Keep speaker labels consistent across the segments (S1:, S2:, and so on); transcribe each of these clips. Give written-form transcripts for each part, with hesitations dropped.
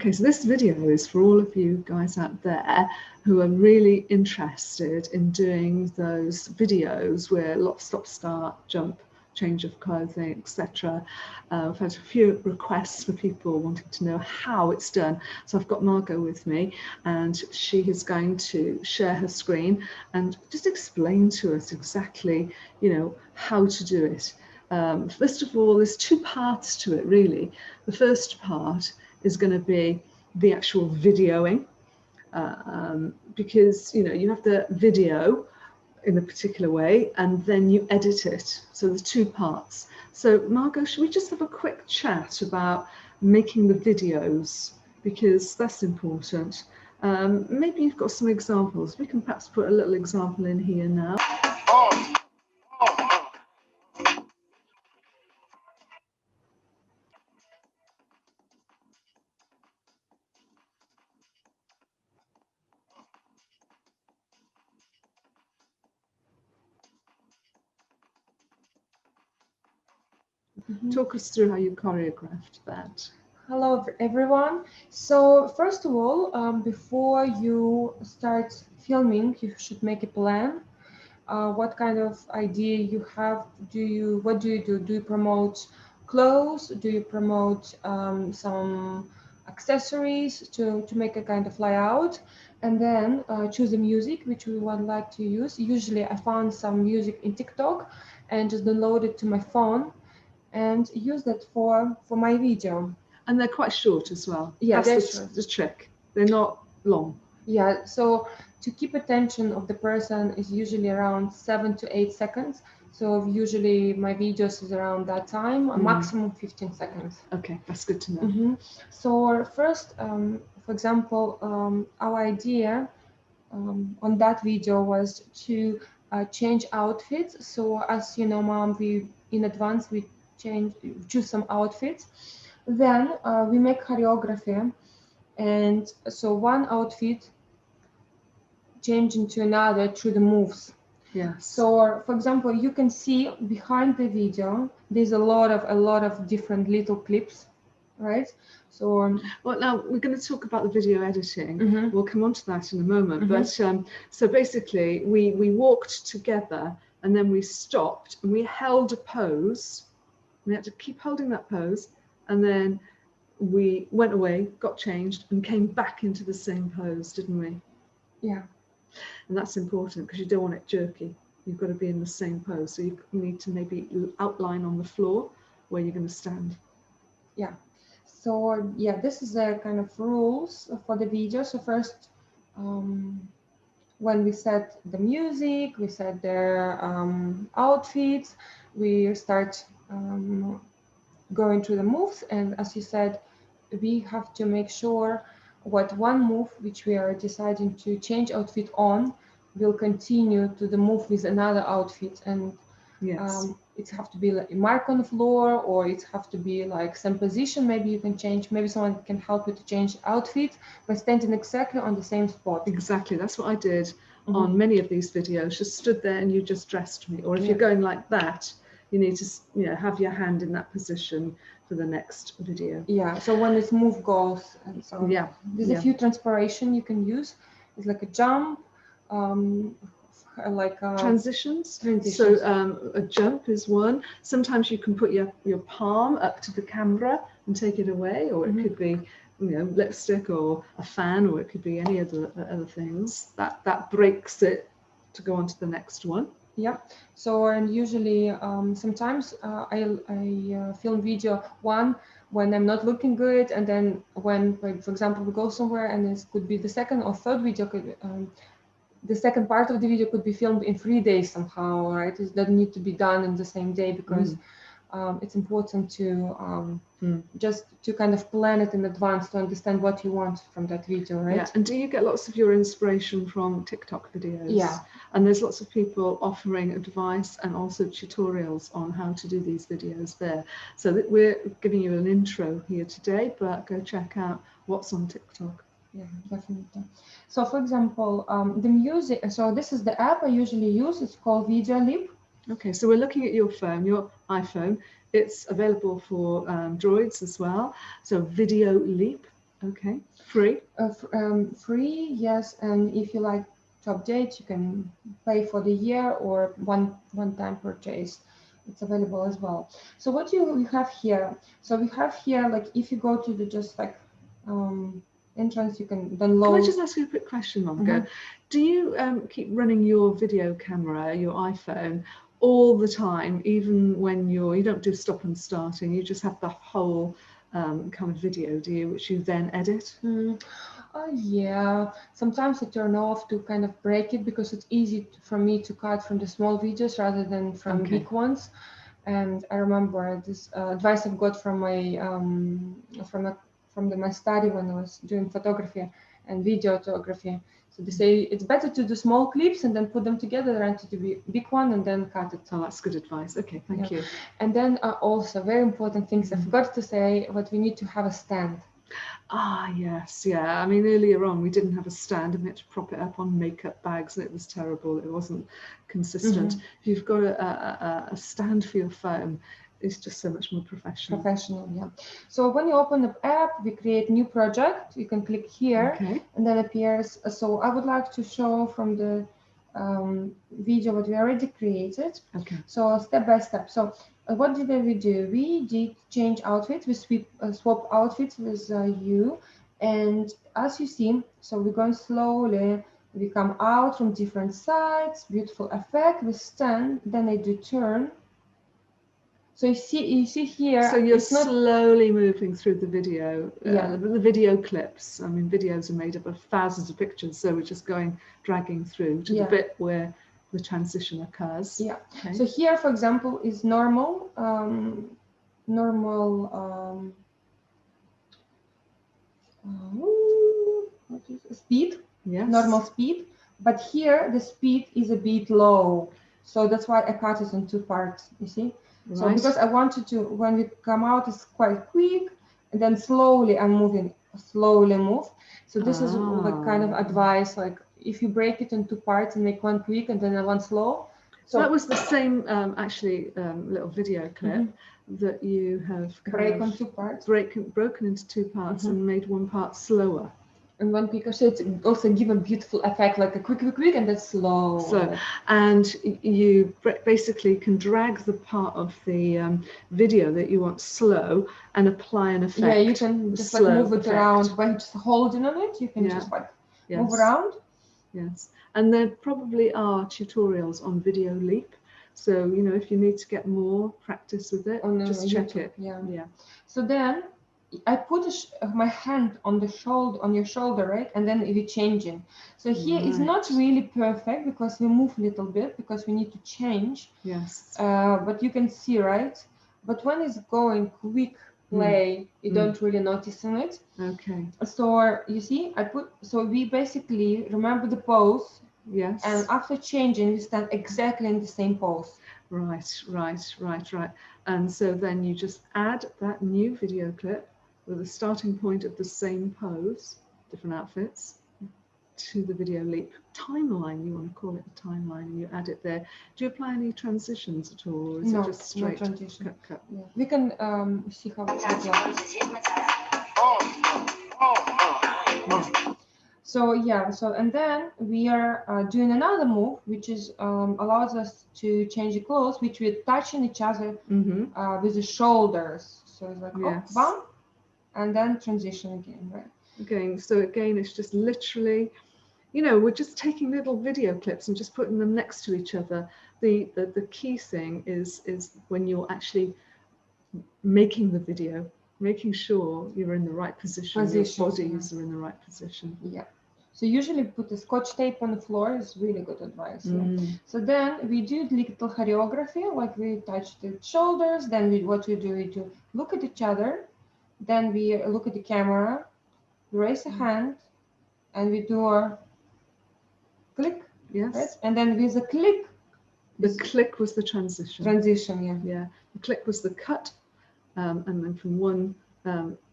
S1: Okay, so this video is for all of you guys out there who are really interested in doing those videos where lots stop, start, jump, change of clothing, etc. I've had a few requests for people wanting to know how it's done. So I've got Margot with me, and she is going to share her screen and just explain to us exactly, how to do it. First of all, there's two parts to it, really. The first part is going to be the actual videoing, because you have the video in a particular way and then you edit it. So there's two parts. So Margot, should we just have a quick chat about making the videos, because that's important. Maybe you've got some examples. We can perhaps put a little example in here now. Talk us through how you choreographed that.
S2: Hello everyone. So first of all, before you start filming, you should make a plan. What kind of idea you have? What do you do? Do you promote clothes? Do you promote some accessories to make a kind of layout? And then choose the music which we would like to use. Usually I found some music in TikTok and just download it to my phone and use that for my video.
S1: And they're quite short as well.
S2: Yeah,
S1: that's the trick. They're not long.
S2: Yeah, so to keep attention of the person is usually around 7 to 8 seconds. So usually my videos is around that time, maximum 15 seconds.
S1: Okay, that's good to know.
S2: So first, for example, our idea on that video was to change outfits. So as you know, Mom, in advance we choose some outfits. Then we make choreography, and so one outfit change into another through the moves.
S1: Yes.
S2: So for example, you can see behind the video there's a lot of different little clips, right? So
S1: well, now we're going to talk about the video editing. We'll come on to that in a moment. But so basically we walked together and then we stopped and we held a pose. We had to keep holding that pose, and then we went away, got changed, and came back into the same pose, didn't we?
S2: Yeah.
S1: And that's important because you don't want it jerky. You've got to be in the same pose. So you need to maybe outline on the floor where you're going to stand.
S2: Yeah. So yeah, this is the kind of rules for the video. So first, when we set the music, we set their outfits, we start going through the moves, and as you said, we have to make sure what one move which we are deciding to change outfit on will continue to the move with another outfit, and it have to be like a mark on the floor, or it have to be like some position. Maybe you can change, maybe someone can help you to change outfit by standing exactly on the same spot.
S1: Exactly, that's what I did on many of these videos. Just stood there and you just dressed me. Or if you're going like that, you need to have your hand in that position for the next video.
S2: Yeah, so when this move goes, and so there's a few transpiration you can use. It's like a jump, like
S1: transitions. So a jump is one. Sometimes you can put your palm up to the camera and take it away, or it could be lipstick or a fan, or it could be any other things that breaks it to go on to the next one.
S2: Yeah. So and usually sometimes I film video one when I'm not looking good, and then when, like, for example, we go somewhere and this could be the second or third video, the second part of the video could be filmed in 3 days somehow, right? It doesn't need to be done in the same day, because it's important to just to kind of plan it in advance to understand what you want from that video, right?
S1: Yeah. And do you get lots of your inspiration from TikTok videos?
S2: Yeah.
S1: And there's lots of people offering advice and also tutorials on how to do these videos there. So that we're giving you an intro here today, but go check out what's on TikTok.
S2: Yeah, definitely. So for example, the music, so this is the app I usually use. It's called Video Leap.
S1: Okay, so we're looking at your phone, your iPhone. It's available for Droids as well. So Video Leap. Okay, free.
S2: Free, yes. And if you like to update, you can pay for the year or one-time purchase. It's available as well. So what you have here? So we have here, like, if you go to the just like entrance, you can download.
S1: Can I just ask you a quick question, Monica? Do you keep running your video camera, your iPhone, all the time, even when you don't do stop and starting? You just have the whole kind of video, do you, which you then edit?
S2: Yeah, sometimes I turn off to kind of break it because it's easy for me to cut from the small videos rather than from big ones. And I remember this advice I've got from my my study when I was doing photography and videography. So they say it's better to do small clips and then put them together than to do big one and then cut it.
S1: Oh, that's good advice. Okay, thank you.
S2: And then also very important things I forgot to say, what we need to have a stand.
S1: Ah, yes, yeah. I mean, earlier on, we didn't have a stand and we had to prop it up on makeup bags and it was terrible. It wasn't consistent. If you've got a stand for your phone, it's just so much more professional.
S2: Yeah. So when you open the app, we create new project. You can click here and then appears. So I would like to show from the video what we already created. So step by step. So what did we do? We did change outfits. We swap outfits with you. And as you see, so we're going slowly. We come out from different sides. Beautiful effect. We stand. Then I do turn. So you see here.
S1: So you're slowly moving through the video, the video clips. I mean, videos are made up of thousands of pictures, so we're just dragging through to the bit where the transition occurs.
S2: Yeah. So here, for example, is normal, speed.
S1: Yes.
S2: Normal speed. But here the speed is a bit low, so that's why I cut it in two parts. You see. So because I wanted to, when we come out, it's quite quick, and then slowly I'm moving, slowly move. So this is like kind of advice, like if you break it in two parts and make one quick and then one slow.
S1: So that was the same, actually, little video clip that you have
S2: broken
S1: into two parts and made one part slower.
S2: And one quicker, so it's also give a beautiful effect, like a quick, and then slow.
S1: So, and you basically can drag the part of the video that you want slow and apply an effect.
S2: Yeah, you can just like move it around by just holding on it. You can just like move around.
S1: Yes, and there probably are tutorials on Video Leap. So, you know, if you need to get more practice with it, just check it.
S2: Yeah. So then I put my hand on your shoulder, right? And then we're changing. So here it's not really perfect because we move a little bit because we need to change.
S1: Yes.
S2: But you can see, right? But when it's going quick play, you don't really notice it.
S1: Okay.
S2: So you see, so we basically remember the pose.
S1: Yes.
S2: And after changing, we stand exactly in the same pose.
S1: Right. And so then you just add that new video clip with a starting point of the same pose, different outfits, to the Video Leap timeline. You want to call it a timeline, and you add it there. Do you apply any transitions at all, or is it just straight
S2: transition?
S1: Cut?
S2: Yeah. We can see how it looks like. So and then we are doing another move, which is allows us to change the clothes, which we're touching each other with the shoulders. So it's like bump, and then transition again, right?
S1: Okay, so again, it's just literally, you know, we're just taking little video clips and just putting them next to each other. The key thing is when you're actually making the video, making sure you're in the right position, your bodies are in the right position.
S2: Yeah. So usually put a scotch tape on the floor is really good advice. So then we do little choreography, like we touch the shoulders, then we do look at each other, then we look at the camera, raise a hand, and we do a click.
S1: Yes.
S2: Right? And then with a click.
S1: The click was the transition.
S2: Transition, yeah.
S1: Yeah. The click was the cut, and then from one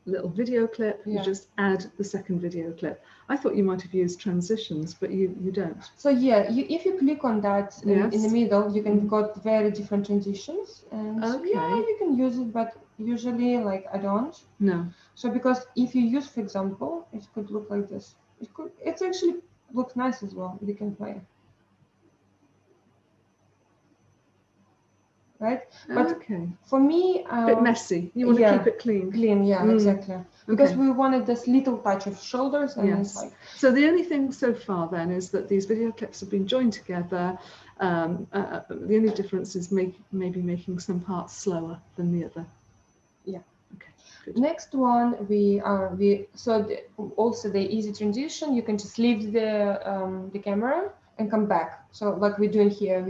S1: little video clip, you just add the second video clip. I thought you might have used transitions, but you don't.
S2: So yeah, if you click on that in the middle, you can got very different transitions, and yeah, you can use it, but usually like I don't.
S1: No.
S2: So because if you use, for example, it could look like this. It actually looks nice as well. You can play. Right, but for me,
S1: a bit messy. You want to keep it clean.
S2: Clean, yeah, exactly. Because we wanted this little touch of shoulders, and it's like.
S1: So the only thing so far then is that these video clips have been joined together. The only difference is maybe making some parts slower than the other.
S2: Yeah.
S1: Okay. Good.
S2: Next one, also the easy transition. You can just leave the camera and come back. So like we're doing here,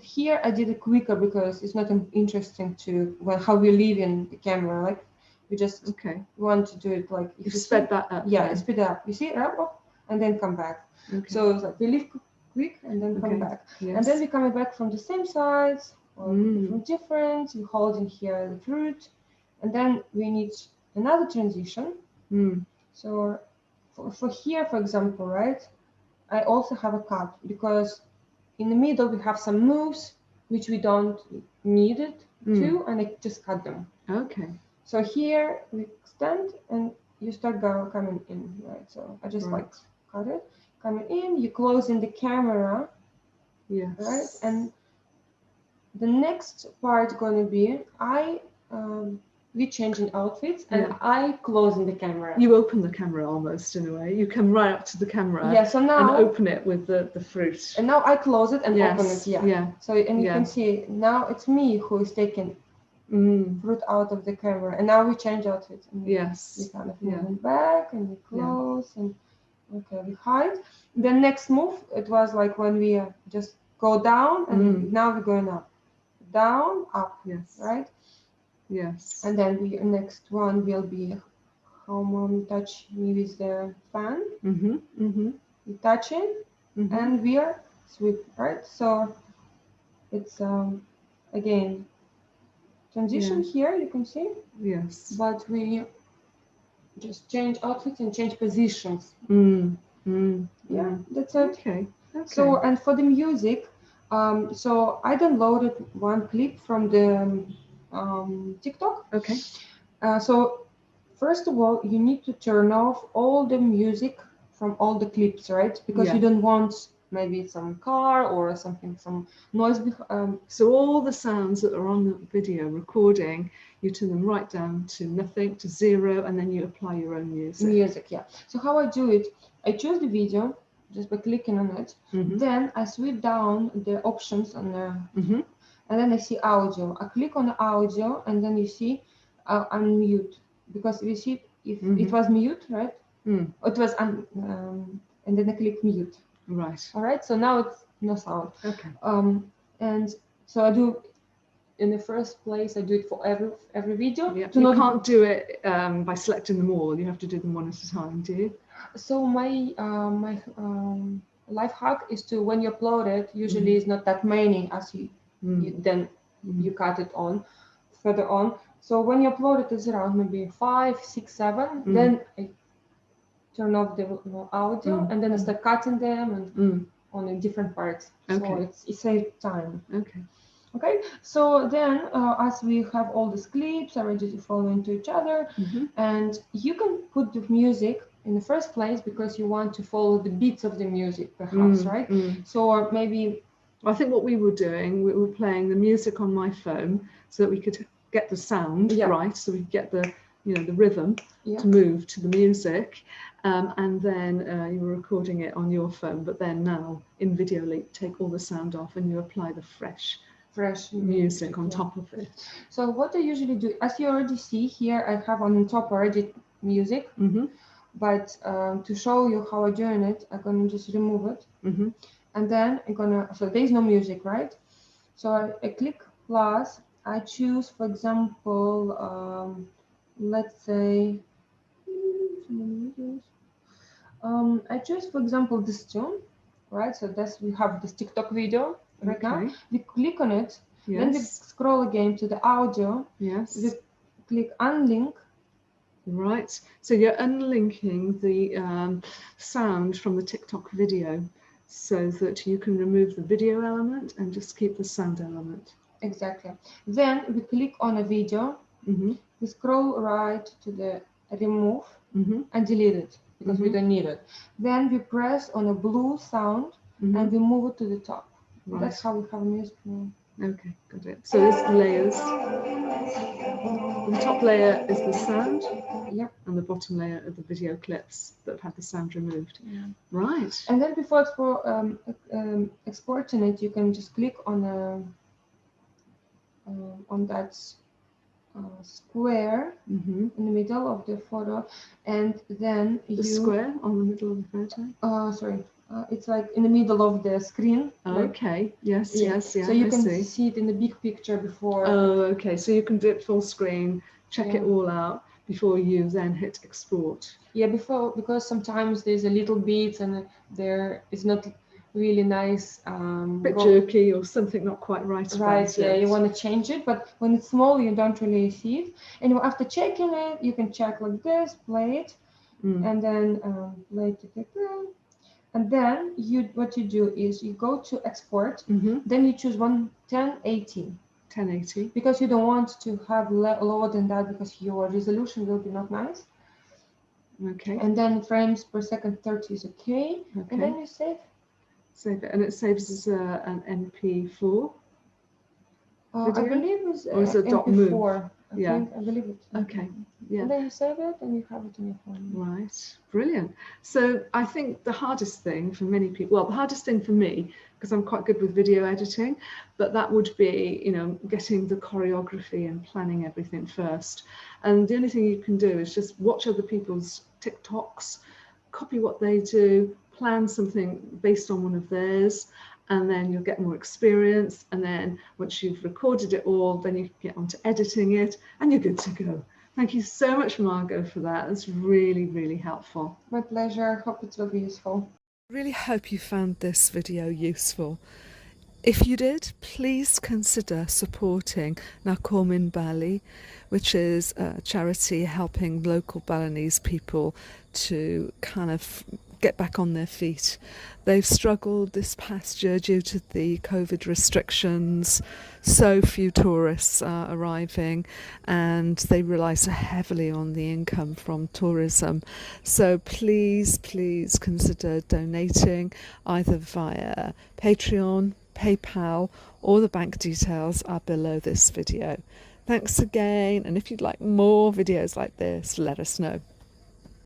S2: here I did it quicker because it's not interesting to how we leave in the camera. Like we just want to do it like if you
S1: sped that up.
S2: Yeah, speed up. You see, up and then come back. So it's like we leave quick and then come back, and then we're coming back from the same sides or from different. We're holding here the fruit, and then we need another transition. So for here, for example, right? I also have a cut because in the middle we have some moves which we don't need it to, and I just cut them.
S1: Okay.
S2: So here we extend and you start coming in, right? So I just like cut it, coming in, you close in the camera, right? And the next part going to be we changing outfits, and I close in the camera.
S1: You open the camera almost in a way. You come right up to the camera
S2: so now,
S1: and open it with the fruit.
S2: And now I close it and open it. So and you can see now it's me who is taking fruit out of the camera, and now we change outfits. And we kind of move back and we close and we hide. The next move, it was like when we just go down, and now we're going up, down, up. Right.
S1: Yes.
S2: And then the next one will be how Mom touch me with the fan. We touch it, and we are sweep, right? So it's again transition here. You can see.
S1: Yes.
S2: But we just change outfits and change positions. Yeah, that's it.
S1: Okay.
S2: So and for the music, so I downloaded one clip from the TikTok.
S1: Okay.
S2: So first of all, you need to turn off all the music from all the clips, right? Because you don't want maybe some car or something, some noise.
S1: So all the sounds that are on the video recording, you turn them right down to nothing, to 0, and then you apply your own music.
S2: So how I do it, I choose the video just by clicking on it. Then I sweep down the options on the, and then I see audio. I click on the audio, and then you see unmute, because we see if it was mute, right? It was and then I click mute.
S1: Right.
S2: All right. So now it's no sound.
S1: Okay.
S2: And so I do. In the first place, I do it for every video.
S1: You can't do it by selecting them all. You have to do them one at a time, do you?
S2: So my life hack is to, when you upload it, usually it's not that many as you cut it on further on. So when you upload it, it's around maybe 5, 6, 7. Then I turn off the audio, and then I start cutting them and on the different parts. So it saves time. Okay, so then as we have all these clips already to follow into each other, and you can put the music in the first place because you want to follow the beats of the music, perhaps, right? So maybe,
S1: I think what we were doing, we were playing the music on my phone so that we could get the sound right, so we could get the the rhythm to move to the music, and then you were recording it on your phone, but then now in Video Leap, take all the sound off and you apply the fresh music on top of it.
S2: So what I usually do, as you already see here, I have on top already music, but to show you how I'm doing it, I'm gonna just remove it, and then I'm gonna, so there's no music, right? So I click plus, I choose, for example, let's say, I choose, for example, this tune, right? So that's, we have this TikTok video right now. We click on it, then we scroll again to the audio. We click unlink,
S1: Right, so you're unlinking the sound from the TikTok video so that you can remove the video element and just keep the sound element.
S2: Exactly. Then we click on a video, we scroll right to the remove and delete it because we don't need it. Then we press on a blue sound and we move it to the top. Right. That's how we have music now.
S1: Okay, got it. So there's layers. The top layer is the sound,
S2: yep,
S1: and the bottom layer are the video clips that have had the sound removed. Yeah. Right.
S2: And then before exporting it, you can just click on that square in the middle of the photo, and then
S1: the square on the middle of the photo.
S2: Sorry. It's like in the middle of the screen.
S1: Okay. Like, yes. Yeah.
S2: So you can see it in the big picture before.
S1: Oh, okay. So you can do it full screen, check it all out before you then hit export.
S2: Yeah, because sometimes there's a little bit and there is not really nice.
S1: Bit jerky or something not quite right.
S2: Right. Yeah. You want to change it, but when it's small, you don't really see it. And after checking it, you can check like this, play it, and then play it. And then what you do is you go to export, then you choose 1080.
S1: 1080.
S2: Because you don't want to have lower than that because your resolution will be not nice.
S1: Okay.
S2: And then frames per second 30 is okay. And then you save.
S1: Save it, and it saves as an MP4.
S2: I believe it's
S1: or is it
S2: MP4. I believe it.
S1: Okay. Yeah.
S2: And then you save it and you have it on your phone.
S1: Right. Brilliant. So I think the hardest thing for many people, well, the hardest thing for me, because I'm quite good with video editing, but that would be, getting the choreography and planning everything first. And the only thing you can do is just watch other people's TikToks, copy what they do, plan something based on one of theirs, and then you'll get more experience. And then once you've recorded it all, then you can get on to editing it and you're good to go. Thank you so much, Margot, for that. That's really, really helpful.
S2: My pleasure. Hope it will be useful.
S1: Really hope you found this video useful. If you did, please consider supporting Nakomin Bali, which is a charity helping local Balinese people to kind of get back on their feet. They've struggled this past year due to the COVID restrictions. So few tourists are arriving and they rely so heavily on the income from tourism. So please consider donating either via Patreon, PayPal, or the bank details are below this video. Thanks again, and if you'd like more videos like this, let us know.